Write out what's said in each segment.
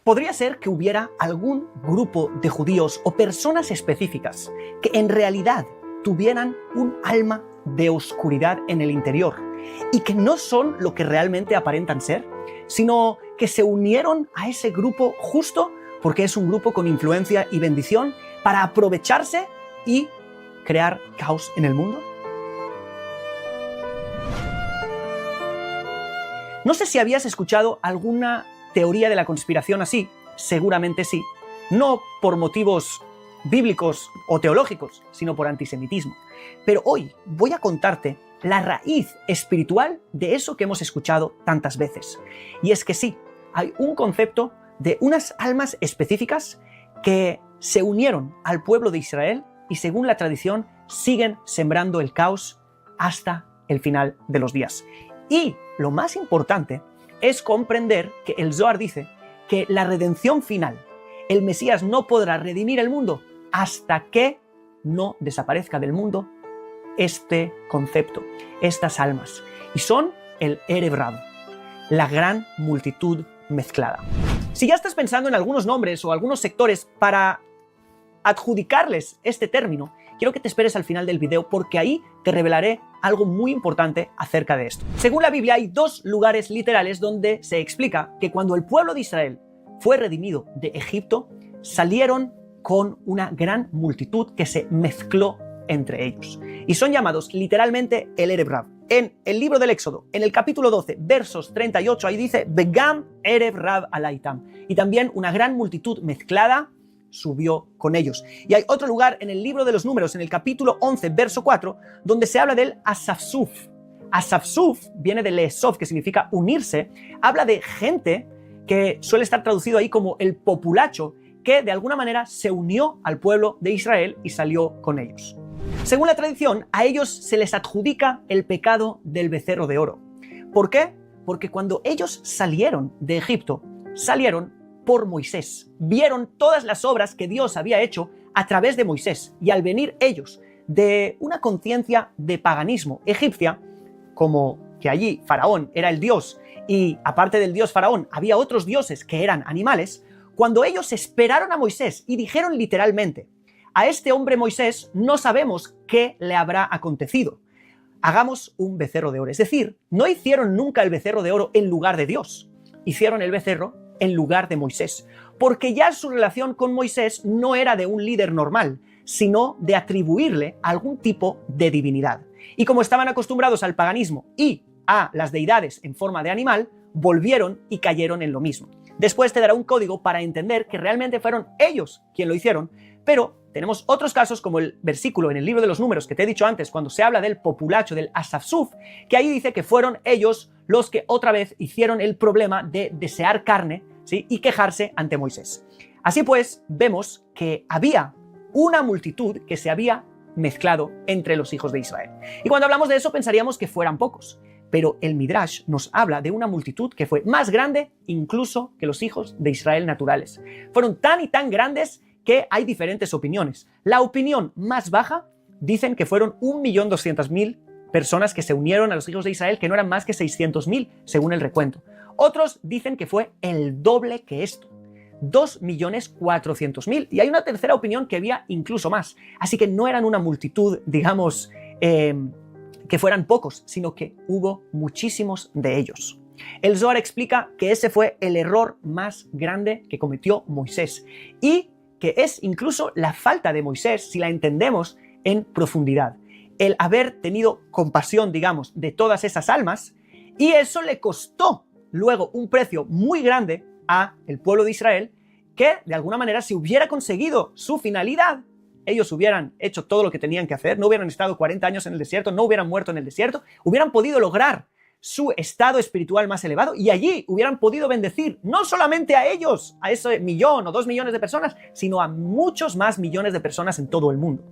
Podría ser que hubiera algún grupo de judíos o personas específicas que en realidad tuvieran un alma de oscuridad en el interior y que no son lo que realmente aparentan ser, sino que se unieron a ese grupo justo porque es un grupo con influencia y bendición para aprovecharse y crear caos en el mundo. No sé si habías escuchado alguna teoría de la conspiración así, seguramente sí, no por motivos bíblicos o teológicos, sino por antisemitismo. Pero hoy voy a contarte la raíz espiritual de eso que hemos escuchado tantas veces. Y es que sí, hay un concepto de unas almas específicas que se unieron al pueblo de Israel y según la tradición siguen sembrando el caos hasta el final de los días. Y lo más importante es comprender que el Zohar dice que la redención final, el Mesías no podrá redimir el mundo hasta que no desaparezca del mundo este concepto, estas almas. Y son el Erev Rav, la gran multitud mezclada. Si ya estás pensando en algunos nombres o algunos sectores para adjudicarles este término, quiero que te esperes al final del video porque ahí te revelaré algo muy importante acerca de esto. Según la Biblia, hay dos lugares literales donde se explica que cuando el pueblo de Israel fue redimido de Egipto, salieron con una gran multitud que se mezcló entre ellos. Y son llamados literalmente el Erev Rav. En el libro del Éxodo, en el capítulo 12, versos 38, ahí dice Begam Erev Rav alaitam. Y también una gran multitud mezclada subió con ellos. Y hay otro lugar en el libro de los Números, en el capítulo 11, verso 4, donde se habla del Asafsuf. Asafsuf viene del Esov, que significa unirse. Habla de gente que suele estar traducido ahí como el populacho, que de alguna manera se unió al pueblo de Israel y salió con ellos. Según la tradición, a ellos se les adjudica el pecado del becerro de oro. ¿Por qué? Porque cuando ellos salieron de Egipto, salieron por Moisés. Vieron todas las obras que Dios había hecho a través de Moisés. Y al venir ellos de una conciencia de paganismo egipcia, como que allí Faraón era el dios y aparte del dios Faraón había otros dioses que eran animales, cuando ellos esperaron a Moisés y dijeron literalmente: a este hombre Moisés no sabemos qué le habrá acontecido, hagamos un becerro de oro. Es decir, no hicieron nunca el becerro de oro en lugar de Dios, hicieron el becerro en lugar de Moisés, porque ya su relación con Moisés no era de un líder normal, sino de atribuirle algún tipo de divinidad. Y como estaban acostumbrados al paganismo y a las deidades en forma de animal, volvieron y cayeron en lo mismo. Después te dará un código para entender que realmente fueron ellos quienes lo hicieron, pero tenemos otros casos como el versículo en el libro de los Números que te he dicho antes, cuando se habla del populacho, del Asafsuf, que ahí dice que fueron ellos los que otra vez hicieron el problema de desear carne, ¿sí?, y quejarse ante Moisés. Así pues, vemos que había una multitud que se había mezclado entre los hijos de Israel. Y cuando hablamos de eso pensaríamos que fueran pocos, pero el Midrash nos habla de una multitud que fue más grande incluso que los hijos de Israel naturales. Fueron tan y tan grandes que hay diferentes opiniones. La opinión más baja dicen que fueron 1.200.000 personas que se unieron a los hijos de Israel, que no eran más que 600.000 según el recuento. Otros dicen que fue el doble que esto, 2.400.000. Y hay una tercera opinión que había incluso más. Así que no eran una multitud, digamos, que fueran pocos, sino que hubo muchísimos de ellos. El Zohar explica que ese fue el error más grande que cometió Moisés y que es incluso la falta de Moisés, si la entendemos en profundidad. El haber tenido compasión, digamos, de todas esas almas, y eso le costó luego un precio muy grande a el pueblo de Israel, que de alguna manera si hubiera conseguido su finalidad, ellos hubieran hecho todo lo que tenían que hacer, no hubieran estado 40 años en el desierto, no hubieran muerto en el desierto, hubieran podido lograr su estado espiritual más elevado y allí hubieran podido bendecir no solamente a ellos, a ese 1 millón o 2 millones de personas, sino a muchos más millones de personas en todo el mundo.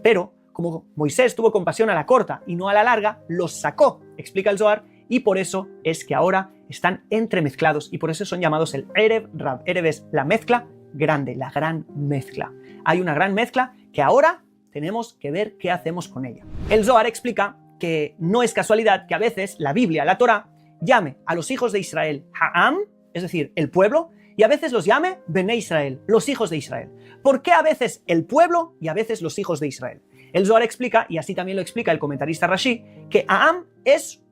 Pero como Moisés tuvo compasión a la corta y no a la larga, los sacó, explica el Zohar, y por eso es que ahora están entremezclados y por eso son llamados el Erev Rav. Erev es la mezcla grande, la gran mezcla. Hay una gran mezcla que ahora tenemos que ver qué hacemos con ella. El Zohar explica que no es casualidad que a veces la Biblia, la Torá, llame a los hijos de Israel Ha'am, es decir, el pueblo, y y a veces los llame Bené Israel, los hijos de Israel. ¿Por qué a veces el pueblo y a veces los hijos de Israel? El Zohar explica, y así también lo explica el comentarista Rashi, que Am es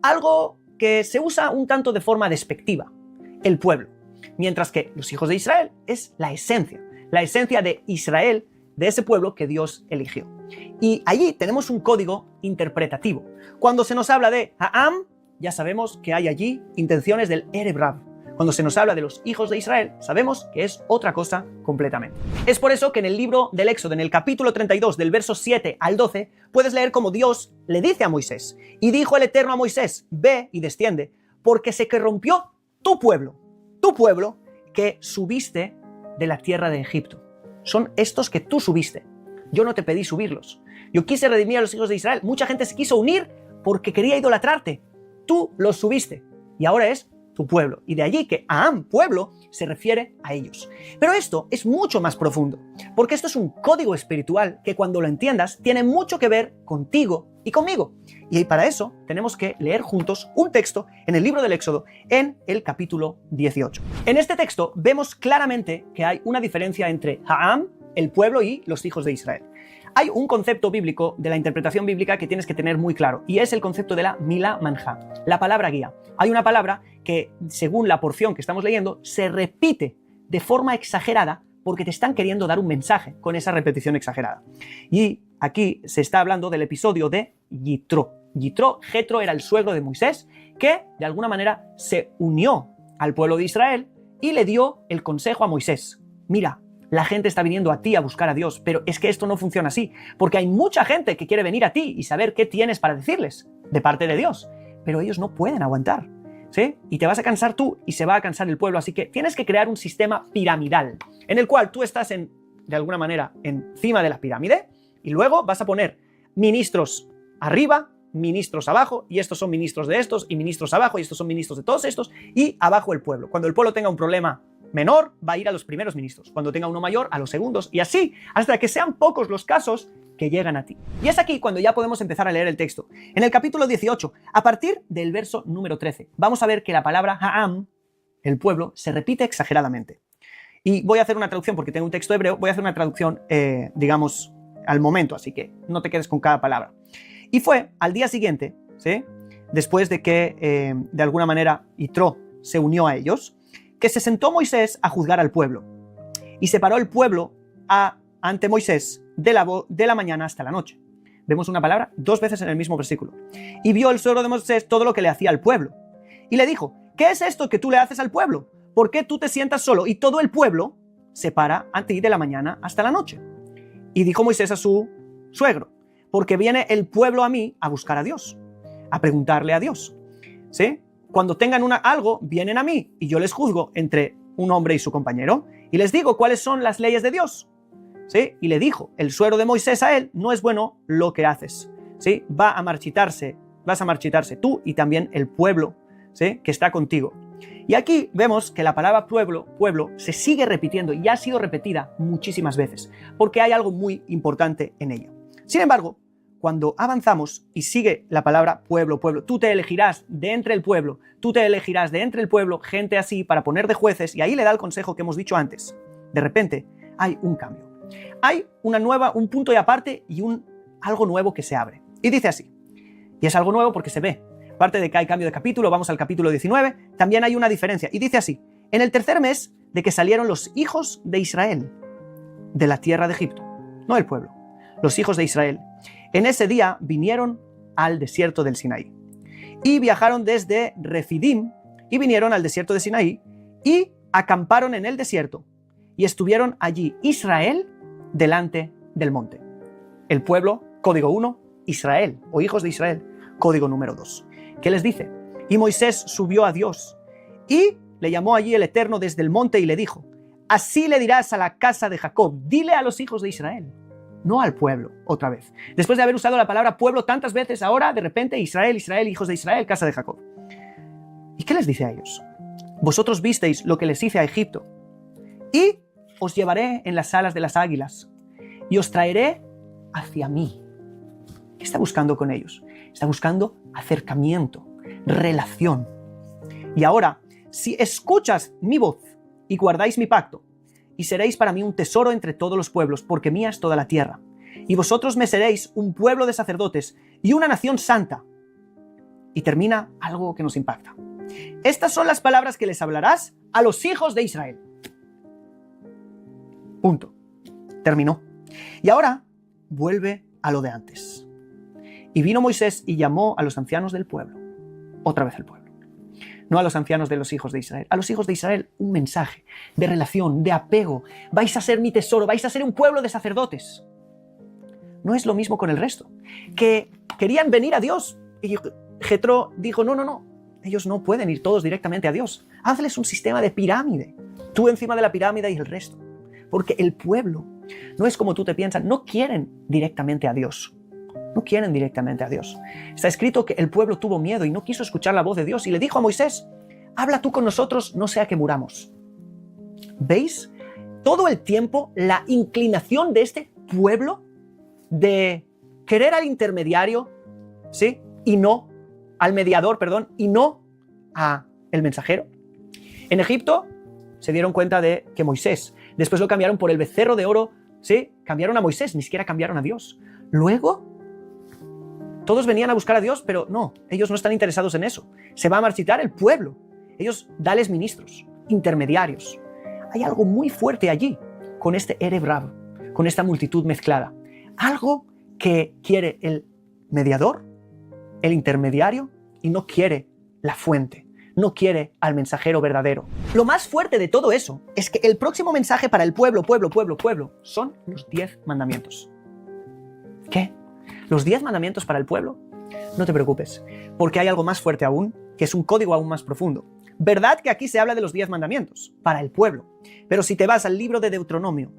algo que se usa un tanto de forma despectiva, el pueblo, mientras que los hijos de Israel es la esencia de Israel, de ese pueblo que Dios eligió. Y allí tenemos un código interpretativo. Cuando se nos habla de Am, ya sabemos que hay allí intenciones del Erev Rav. Cuando se nos habla de los hijos de Israel, sabemos que es otra cosa completamente. Es por eso que en el libro del Éxodo, en el capítulo 32, del verso 7 al 12, puedes leer cómo Dios le dice a Moisés: y dijo el Eterno a Moisés, ve y desciende, porque se corrompió tu pueblo que subiste de la tierra de Egipto. Son estos que tú subiste. Yo no te pedí subirlos. Yo quise redimir a los hijos de Israel. Mucha gente se quiso unir porque quería idolatrarte. Tú los subiste y ahora es tu pueblo. Y de allí que Am, pueblo, se refiere a ellos. Pero esto es mucho más profundo, porque esto es un código espiritual que cuando lo entiendas tiene mucho que ver contigo y conmigo. Y para eso tenemos que leer juntos un texto en el libro del Éxodo, en el capítulo 18. En este texto vemos claramente que hay una diferencia entre Am, el pueblo, y los hijos de Israel. Hay un concepto bíblico de la interpretación bíblica que tienes que tener muy claro, y es el concepto de la Milá Manjá, la palabra guía. Hay una palabra que, según la porción que estamos leyendo, se repite de forma exagerada porque te están queriendo dar un mensaje con esa repetición exagerada. Y aquí se está hablando del episodio de Yitro. Jetro era el suegro de Moisés, que de alguna manera se unió al pueblo de Israel y le dio el consejo a Moisés: mira, la gente está viniendo a ti a buscar a Dios, pero es que esto no funciona así, porque hay mucha gente que quiere venir a ti y saber qué tienes para decirles de parte de Dios, pero ellos no pueden aguantar, ¿sí? Y te vas a cansar tú y se va a cansar el pueblo, así que tienes que crear un sistema piramidal, en el cual tú estás de alguna manera encima de la pirámide, y luego vas a poner ministros arriba, ministros abajo, y estos son ministros de estos, y ministros abajo, y estos son ministros de todos estos, y abajo el pueblo. Cuando el pueblo tenga un problema menor, va a ir a los primeros ministros. Cuando tenga uno mayor, a los segundos, y así, hasta que sean pocos los casos que llegan a ti. Y es aquí cuando ya podemos empezar a leer el texto. En el capítulo 18, a partir del verso número 13, vamos a ver que la palabra Ha'am, el pueblo, se repite exageradamente. Y voy a hacer una traducción, porque tengo un texto hebreo, voy a hacer una traducción, digamos, al momento, así que no te quedes con cada palabra. Y fue al día siguiente, ¿sí?, después de que, de alguna manera, Yitro se unió a ellos, que se sentó Moisés a juzgar al pueblo. Y separó el pueblo ante Moisés de la mañana hasta la noche. Vemos una palabra dos veces en el mismo versículo. Y vio el suegro de Moisés todo lo que le hacía al pueblo. Y le dijo: ¿qué es esto que tú le haces al pueblo? ¿Por qué tú te sientas solo y todo el pueblo se para ante ti de la mañana hasta la noche? Y dijo Moisés a su suegro: porque viene el pueblo a mí a buscar a Dios, a preguntarle a Dios, ¿sí? Cuando tengan algo, vienen a mí y yo les juzgo entre un hombre y su compañero y les digo cuáles son las leyes de Dios, ¿sí? Y le dijo el suegro de Moisés a él: no es bueno lo que haces, ¿sí? Vas a marchitarse tú y también el pueblo, ¿sí?, que está contigo. Y aquí vemos que la palabra pueblo se sigue repitiendo y ha sido repetida muchísimas veces, porque hay algo muy importante en ella. Sin embargo, cuando avanzamos y sigue la palabra pueblo, tú te elegirás de entre el pueblo, gente así para poner de jueces, y ahí le da el consejo que hemos dicho antes. De repente hay un cambio. Hay un punto y aparte y algo nuevo que se abre. Y dice así, y es algo nuevo porque se ve. Aparte de que hay cambio de capítulo, vamos al capítulo 19, también hay una diferencia. Y dice así: en el tercer mes de que salieron los hijos de Israel de la tierra de Egipto, no el pueblo, los hijos de Israel, en ese día vinieron al desierto del Sinaí. Y viajaron desde Refidim y vinieron al desierto de Sinaí y acamparon en el desierto y estuvieron allí Israel delante del monte. El pueblo, código 1, Israel o hijos de Israel, código número 2. ¿Qué les dice? Y Moisés subió a Dios y le llamó allí el Eterno desde el monte y le dijo: así le dirás a la casa de Jacob, dile a los hijos de Israel. No al pueblo, otra vez. Después de haber usado la palabra pueblo tantas veces, ahora de repente Israel, hijos de Israel, casa de Jacob. ¿Y qué les dice a ellos? Vosotros visteis lo que les hice a Egipto, y os llevaré en las alas de las águilas, y os traeré hacia mí. ¿Qué está buscando con ellos? Está buscando acercamiento, relación. Y ahora, si escuchas mi voz y guardáis mi pacto, y seréis para mí un tesoro entre todos los pueblos, porque mía es toda la tierra. Y vosotros me seréis un pueblo de sacerdotes y una nación santa. Y termina algo que nos impacta. Estas son las palabras que les hablarás a los hijos de Israel. Punto. Terminó. Y ahora vuelve a lo de antes. Y vino Moisés y llamó a los ancianos del pueblo. Otra vez el pueblo. No a los ancianos de los hijos de Israel. A los hijos de Israel un mensaje de relación, de apego. Vais a ser mi tesoro, vais a ser un pueblo de sacerdotes. No es lo mismo con el resto, que querían venir a Dios. Y Jetro dijo, no, ellos no pueden ir todos directamente a Dios. Hazles un sistema de pirámide. Tú encima de la pirámide y el resto. Porque el pueblo no es como tú te piensas, no quieren directamente a Dios. No quieren directamente a Dios. Está escrito que el pueblo tuvo miedo y no quiso escuchar la voz de Dios y le dijo a Moisés, habla tú con nosotros, no sea que muramos. ¿Veis? Todo el tiempo la inclinación de este pueblo de querer al intermediario, ¿sí? Y no al mediador, perdón, y no a el mensajero. En Egipto se dieron cuenta de que Moisés, después lo cambiaron por el becerro de oro, ¿sí? Cambiaron a Moisés, ni siquiera cambiaron a Dios. Luego, todos venían a buscar a Dios, pero no, ellos no están interesados en eso. Se va a marchitar el pueblo. Ellos, dales ministros, intermediarios. Hay algo muy fuerte allí con este Erev Rav, con esta multitud mezclada. Algo que quiere el mediador, el intermediario, y no quiere la fuente, no quiere al mensajero verdadero. Lo más fuerte de todo eso es que el próximo mensaje para el pueblo, son los 10 mandamientos. ¿Qué? ¿Los 10 mandamientos para el pueblo? No te preocupes, porque hay algo más fuerte aún, que es un código aún más profundo. ¿Verdad que aquí se habla de los 10 mandamientos para el pueblo? Pero si te vas al libro de Deuteronomio,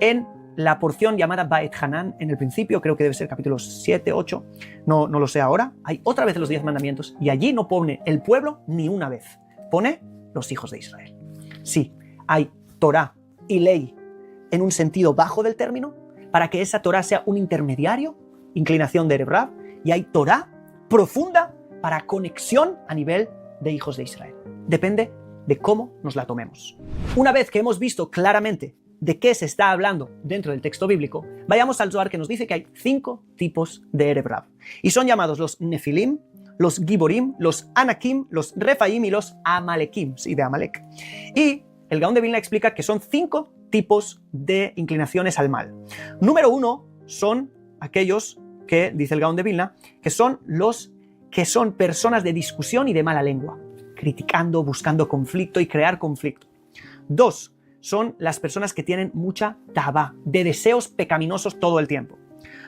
en la porción llamada Baet Hanan, en el principio, creo que debe ser capítulos 7, 8, no lo sé ahora, hay otra vez los 10 mandamientos y allí no pone el pueblo ni una vez, pone los hijos de Israel. Sí, hay Torah y ley en un sentido bajo del término, para que esa Torah sea un intermediario, inclinación de Erev Rav, y hay Torah profunda para conexión a nivel de hijos de Israel. Depende de cómo nos la tomemos. Una vez que hemos visto claramente de qué se está hablando dentro del texto bíblico, vayamos al Zohar, que nos dice que hay 5 tipos de Erev Rav. Y son llamados los Nefilim, los Giborim, los Anakim, los Refaim y los Amalekim, sí, de Amalek. Y el Gaón de Vilna explica que son 5 tipos de inclinaciones al mal. Número 1 son aquellos que, dice el Gaón de Vilna, que son los que son personas de discusión y de mala lengua, criticando, buscando conflicto y crear conflicto. 2 son las personas que tienen mucha tabá, de deseos pecaminosos todo el tiempo.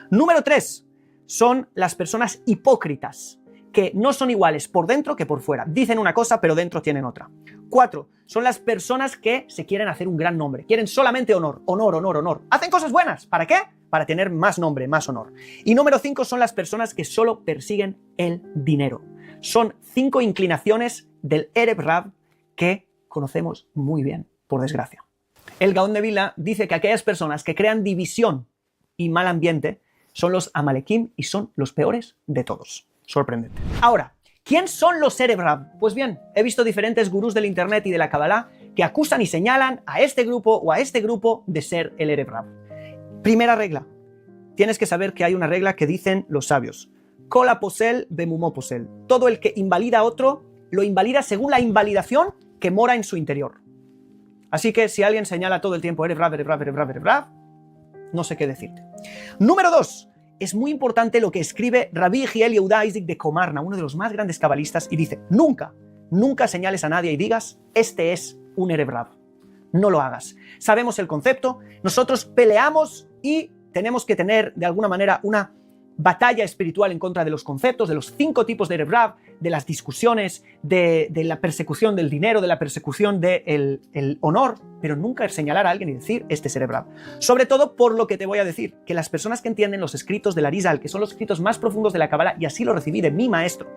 Número 3 son las personas hipócritas, que no son iguales por dentro que por fuera. Dicen una cosa, pero dentro tienen otra. 4 son las personas que se quieren hacer un gran nombre, quieren solamente honor, honor, honor, honor. Hacen cosas buenas, ¿para qué? Para tener más nombre, más honor. Y número 5 son las personas que solo persiguen el dinero. Son 5 inclinaciones del Erev Rav que conocemos muy bien, por desgracia. El Gaón de Vilna dice que aquellas personas que crean división y mal ambiente son los Amalekim y son los peores de todos. Sorprendente. Ahora, ¿quién son los Erev Rav? Pues bien, he visto diferentes gurús del internet y de la Kabbalah que acusan y señalan a este grupo o a este grupo de ser el Erev Rav. Primera regla. Tienes que saber que hay una regla que dicen los sabios. Kol posel bemumó posel. Todo el que invalida a otro, lo invalida según la invalidación que mora en su interior. Así que si alguien señala todo el tiempo Erev Rav, Erev Rav, Erev Rav, Erev Rav, no sé qué decirte. Número 2. Es muy importante lo que escribe Rabbi Yehiel Yehuda Isaac de Comarna, uno de los más grandes cabalistas, y dice, nunca señales a nadie y digas, este es un Erev Rav. No lo hagas. Sabemos el concepto, nosotros peleamos y tenemos que tener de alguna manera una batalla espiritual en contra de los conceptos, de los 5 tipos de Erev Rav, de las discusiones, de la persecución del dinero, de la persecución del honor, pero nunca señalar a alguien y decir, este es Erev Rav. Sobre todo por lo que te voy a decir, que las personas que entienden los escritos del Arizal, que son los escritos más profundos de la Kabbalah, y así lo recibí de mi maestro,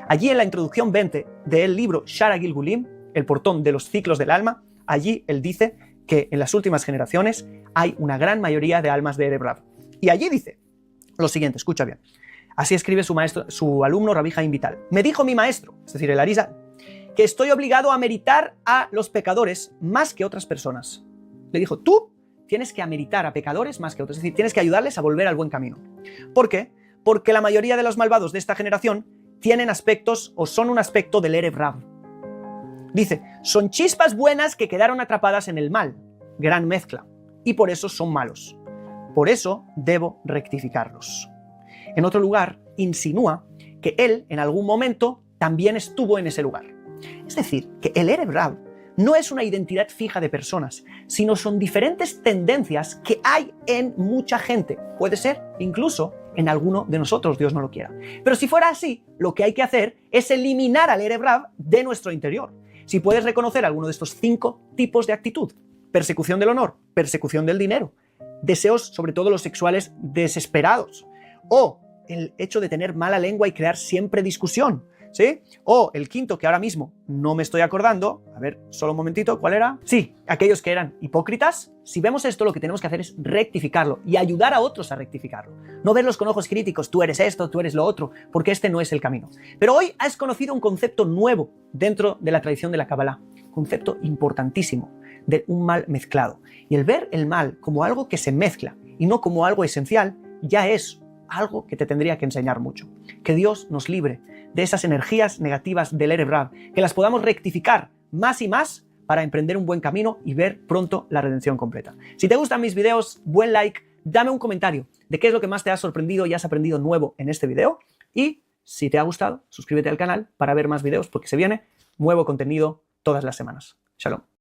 allí en la introducción 20 del libro Shara Gilgulim, el portón de los ciclos del alma, allí él dice que en las últimas generaciones hay una gran mayoría de almas de Erev Rav. Y allí dice lo siguiente, escucha bien. Así escribe su alumno Rabbi Haim Vital. Me dijo mi maestro, es decir, el Arizal, que estoy obligado a meritar a los pecadores más que otras personas. Le dijo, tú tienes que ameritar a pecadores más que otros, es decir, tienes que ayudarles a volver al buen camino. ¿Por qué? Porque la mayoría de los malvados de esta generación tienen aspectos o son un aspecto del Erev Rav. Dice, son chispas buenas que quedaron atrapadas en el mal, gran mezcla, y por eso son malos. Por eso debo rectificarlos. En otro lugar, insinúa que él, en algún momento, también estuvo en ese lugar. Es decir, que el Erev Rav no es una identidad fija de personas, sino son diferentes tendencias que hay en mucha gente. Puede ser incluso en alguno de nosotros, Dios no lo quiera. Pero si fuera así, lo que hay que hacer es eliminar al Erev Rav de nuestro interior. Si puedes reconocer alguno de estos 5 tipos de actitud: persecución del honor, persecución del dinero, deseos, sobre todo los sexuales, desesperados, o el hecho de tener mala lengua y crear siempre discusión, ¿sí? O el quinto, que ahora mismo no me estoy acordando, a ver, solo un momentito, ¿cuál era? Sí, aquellos que eran hipócritas. Si vemos esto, lo que tenemos que hacer es rectificarlo y ayudar a otros a rectificarlo. No verlos con ojos críticos, tú eres esto, tú eres lo otro, porque este no es el camino. Pero hoy has conocido un concepto nuevo dentro de la tradición de la Kabbalah, concepto importantísimo, de un mal mezclado. Y el ver el mal como algo que se mezcla y no como algo esencial, ya es algo que te tendría que enseñar mucho. Que Dios nos libre de esas energías negativas del Erev Rav, que las podamos rectificar más y más para emprender un buen camino y ver pronto la redención completa. Si te gustan mis videos, buen like, dame un comentario de qué es lo que más te ha sorprendido y has aprendido nuevo en este video. Y si te ha gustado, suscríbete al canal para ver más videos, porque se viene nuevo contenido todas las semanas. Shalom.